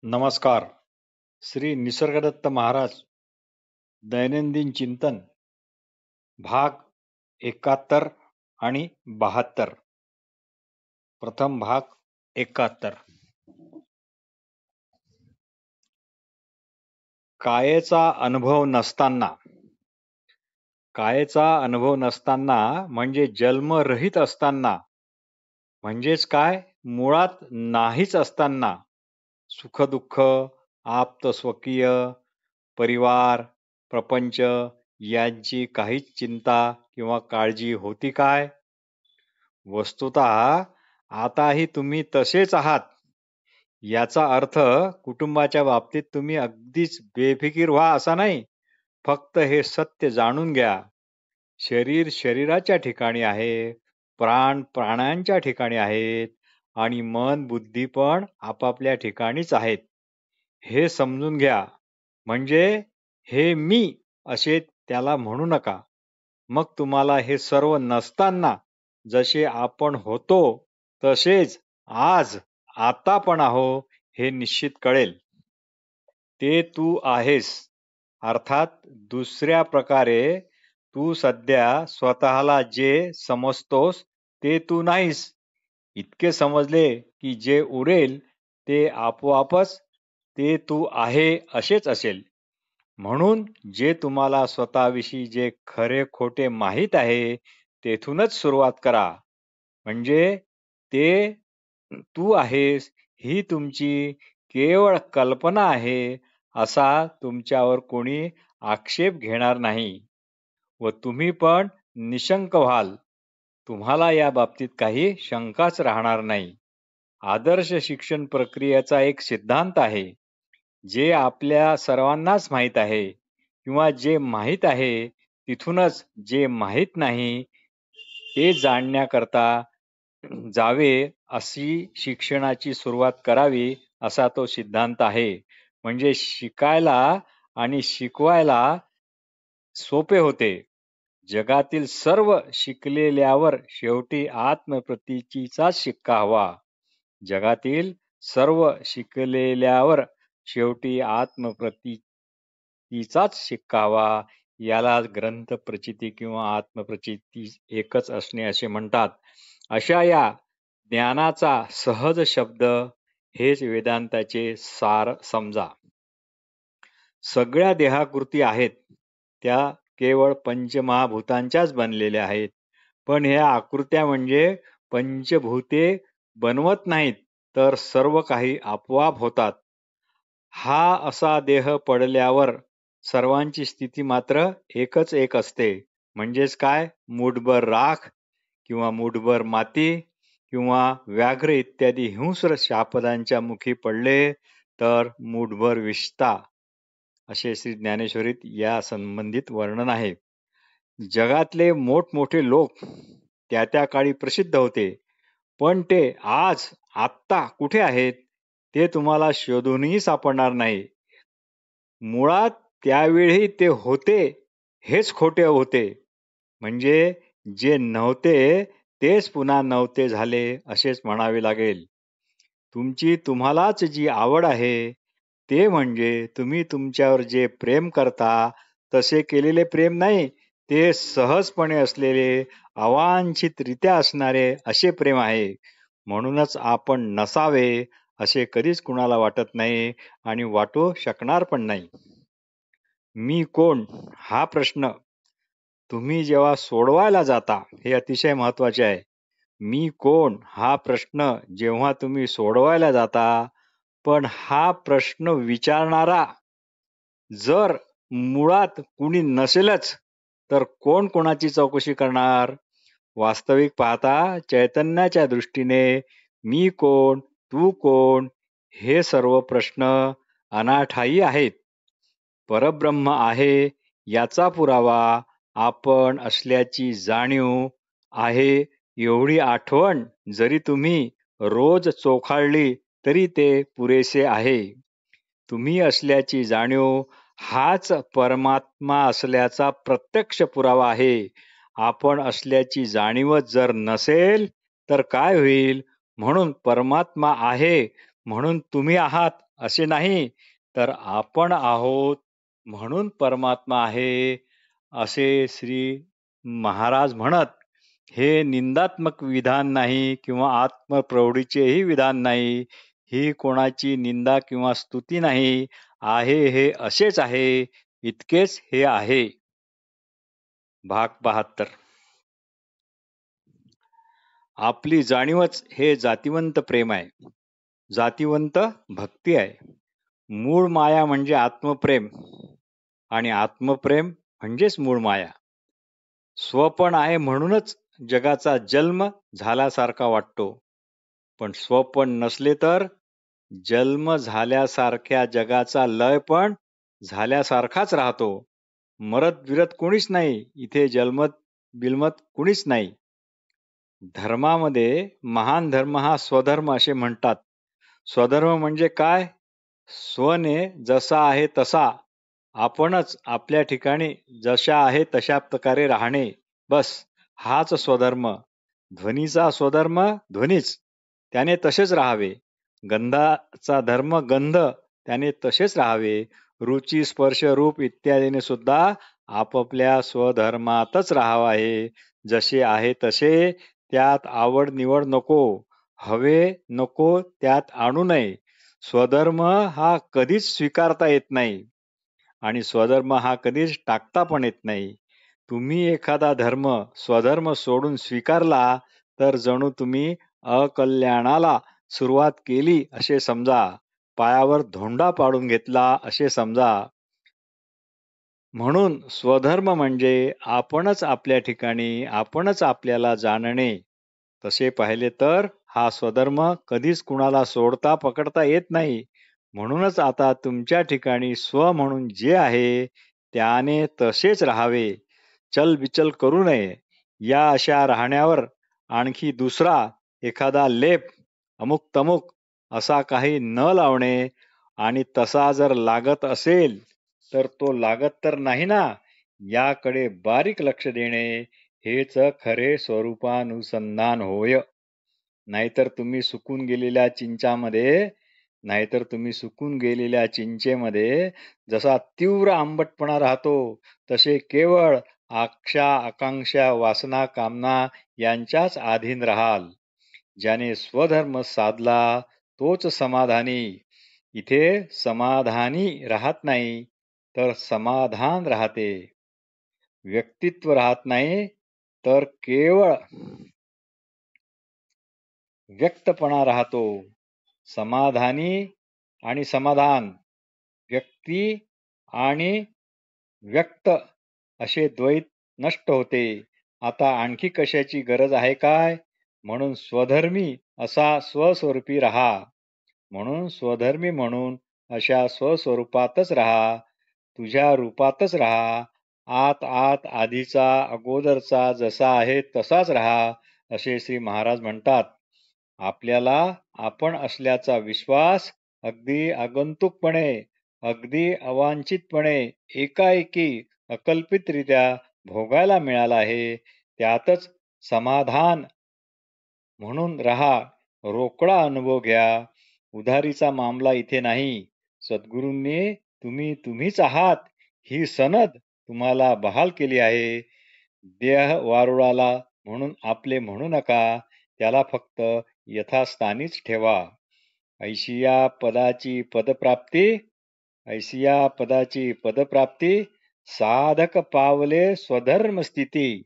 नमस्कार. श्री निसर्गदत्त महाराज दैनंदिन चिंतन भाग 71 आणि 72. प्रथम भाग 71. कायेचा अनुभव नसताना म्हणजे जन्मरहित असताना, म्हणजेच काय, मुळात नाहीच असताना सुखदुःख, आप्तस्वकीय, परिवार, प्रपंच यांची काहीच चिंता किंवा काळजी होती काय? वस्तुतः आताही तुम्ही तसेच आहात. याचा अर्थ कुटुंबाच्या बाबतीत तुम्ही अगदीच बेफिकीर व्हा असा नाही. फक्त हे सत्य जाणून घ्या. शरीर शरीराच्या ठिकाणी आहे, प्राण प्राण्यांच्या ठिकाणी आहेत आणि मन बुद्धी पण आपापल्या ठिकाणीच आहेत. हे समजून घ्या. म्हणजे हे मी असे त्याला म्हणू नका. मग तुम्हाला हे सर्व नसताना जसे आपण होतो तसेच आज आता पण आहो हे निश्चित कळेल. ते तू आहेस. अर्थात दुसऱ्या प्रकारे तू सध्या स्वतःला जे समजतोस ते तू नाहीस. इतके समजले की जे उरेल ते आपोआपच ते तू आहे असेच असेल. म्हणून जे तुम्हाला स्वतःविषयी जे खरे खोटे माहीत आहे तेथूनच सुरुवात करा. म्हणजे ते तू आहेस ही तुमची केवळ कल्पना आहे असा तुमच्यावर कोणी आक्षेप घेणार नाही व तुम्ही पण निशंक व्हाल. तुम्हाला या बाबतीत काही शंकाच राहणार नाही. आदर्श शिक्षण प्रक्रियेचा एक सिद्धांत आहे. जे आपल्या सर्वांनाच माहीत आहे किंवा जे माहीत आहे तिथूनच जे माहीत नाही ते जाणण्याकरता जावे अशी शिक्षणाची सुरुवात करावी असा तो सिद्धांत आहे. म्हणजे शिकायला आणि शिकवायला सोपे होते. जगातील सर्व शिकलेल्यावर शेवटी आत्मप्रतीचीचाच शिक्का हवा. जगातील सर्व शिकलेल्यावर शेवटी आत्मप्रतीचाच शिक्का हवा. याला ग्रंथ प्रचिती किंवा आत्मप्रचिती एकच असणे असे म्हणतात. अशा या ज्ञानाचा सहज शब्द हेच वेदांताचे सार समजा. सगळ्या देहाकृती आहेत त्या केवळ पंचमहाभूतांच्याच बनलेल्या आहेत. पण ह्या आकृत्या म्हणजे पंचभूते बनवत नाहीत, तर सर्व काही आपोआप होतात. हा असा देह पडल्यावर सर्वांची स्थिती मात्र एकच एक असते. म्हणजेच काय, मूठभर राख किंवा मूठभर माती किंवा व्याघ्र इत्यादी हिंस्र शापदांच्या मुखी पडले तर मूठभर विष्ठा, असे श्री ज्ञानेश्वरीत या संबंधित वर्णन आहे. जगातले मोठमोठे लोक त्या त्या काळी प्रसिद्ध होते, पण ते आज आत्ता कुठे आहेत ते तुम्हाला शोधूनही सापडणार नाही. मुळात त्यावेळी ते होते हेच खोटे होते. म्हणजे जे नव्हते तेच पुन्हा नव्हते झाले असेच म्हणावे लागेल. तुमची तुम्हालाच जी आवड आहे ते म्हणजे तुम्ही तुमच्यावर जे प्रेम करता तसे केलेले प्रेम नाही, ते सहजपणे असलेले, अवांछितरित्या असणारे असे प्रेम आहे. म्हणूनच आपण नसावे असे कधीच कुणाला वाटत नाही आणि वाटू शकणार पण नाही. मी कोण हा प्रश्न तुम्ही जेव्हा सोडवायला जाता, हे अतिशय महत्वाचे आहे. मी कोण हा प्रश्न जेव्हा तुम्ही सोडवायला जाता, पण हा प्रश्न विचारणारा जर मुळात कुणी नसेलच तर कोण कोणाची चौकशी करणार? वास्तविक पाहता चैतन्याच्या दृष्टीने मी कोण, तू कोण हे सर्व प्रश्न अनाठायी आहेत. परब्रह्म आहे याचा पुरावा आपण असल्याची जाणीव आहे एवढी आठवण जरी तुम्ही रोज चोखाळली तरी ते पुरेसे आहे. तुम्ही असल्याची जाणीव हाच परमात्मा असल्याचा प्रत्यक्ष पुरावा आहे. आपण असल्याची जाणीवच जर नसेल तर काय होईल? म्हणून परमात्मा आहे म्हणून तुम्ही आहात असे नाही, तर आपण आहोत म्हणून परमात्मा आहे, असे श्री महाराज म्हणत. हे निंदात्मक विधान नाही किंवा आत्मप्रौढीचेही विधान नाही. ही कोणाची निंदा किंवा स्तुती नाही. आहे हे असेच आहे, इतकेच हे आहे. भाग 72. आपली जाणीवच हे जातिवंत प्रेम आहे. जातिवंत भक्ती आहे. मूळ माया म्हणजे आत्मप्रेम आणि आत्मप्रेम म्हणजेच मूळ माया. स्वपण आहे म्हणूनच जगाचा जन्म झाल्यासारखा वाटतो. पण स्वपण नसले तर जन्म झाल्यासारख्या जगाचा लय पण झाल्यासारखाच राहतो. मरत बिरत कोणीच नाही, इथे जन्मत बिलमत कुणीच नाही. धर्मामध्ये महान धर्म हा स्वधर्म असे म्हणतात. स्वधर्म म्हणजे काय? स्वने जसा आहे तसा, आपणच आपल्या ठिकाणी जशा आहे तशा प्रकारे राहणे, बस हाच स्वधर्म. ध्वनीचा स्वधर्म ध्वनीच, त्याने तसेच राहावे. गंधाचा धर्म गंध, त्याने तसेच राहावे. रुची स्पर्श रूप इत्यादीने सुद्धा आपापल्या स्वधर्मातच राहावं आहे. जसे आहे तसे, त्यात आवड निवड नको, हवे नको त्यात आणू नये. स्वधर्म हा कधीच स्वीकारता येत नाही आणि स्वधर्म हा कधीच टाकता पण येत नाही. तुम्ही एखादा धर्म स्वधर्म सोडून स्वीकारला तर जणू तुम्ही अकल्याणाला सुरुवात केली असे समजा, पायावर धोंडा पाडून घेतला असे समजा. म्हणून स्वधर्म म्हणजे आपणच आपल्या ठिकाणी, आपणच आपल्याला जाणणे. तसे पाहिले तर हा स्वधर्म कधीच कुणाला सोडता पकडता येत नाही. म्हणूनच आता तुमच्या ठिकाणी स्व म्हणून जे आहे त्याने तसेच राहावे. चलबिचल करू नये. या अशा राहण्यावर आणखी दुसरा एखादा लेप अमुक तमुक असा काही न लावणे, आणि तसा जर लागत असेल तर तो लागत तर नाही ना, याकडे बारीक लक्ष देणे हेच खरे स्वरूपानुसंधान होय. नाहीतर तुम्ही सुकून गेलेल्या चिंचेमध्ये जसा तीव्र आंबटपणा राहतो, तसे केवळ आकांक्षा वासना कामना यांच्याच अधीन राहाल. ज्याने स्वधर्म साधला तोच समाधानी. इथे समाधानी राहत नाही, तर समाधान राहते. व्यक्तित्व राहत नाही, तर केवळ व्यक्तपणा राहतो. समाधानी आणि समाधान, व्यक्ती आणि व्यक्त असे द्वैत नष्ट होते. आता आणखी कशाची गरज आहे काय? म्हणून स्वधर्मी असा स्वस्वरूपी राहा. म्हणून स्वधर्मी म्हणून अशा स्वस्वरूपातच राहा. तुझ्या रूपातच राहा. आत आत आधीचा अगोदरचा जसा आहे तसाच राहा, असे श्री महाराज म्हणतात. आपल्याला आपण असल्याचा विश्वास अगदी आगंतुकपणे, अगदी अवांछितपणे, एकाएकी अकल्पितरित्या भोगायला मिळाला आहे. त्यातच समाधान म्हणून राहा. रोकडा अनुभव घ्या. उधारीचा मामला इथे नाही. सद्गुरूंनी तुम्हीच आहात ही सनद तुम्हाला बहाल केली आहे. देह वारुळाला म्हणून आपले म्हणू नका. त्याला फक्त यथास्थानीच ठेवा. ऐशिया पदाची पदप्राप्ती साधक पावले स्वधर्म स्थिती.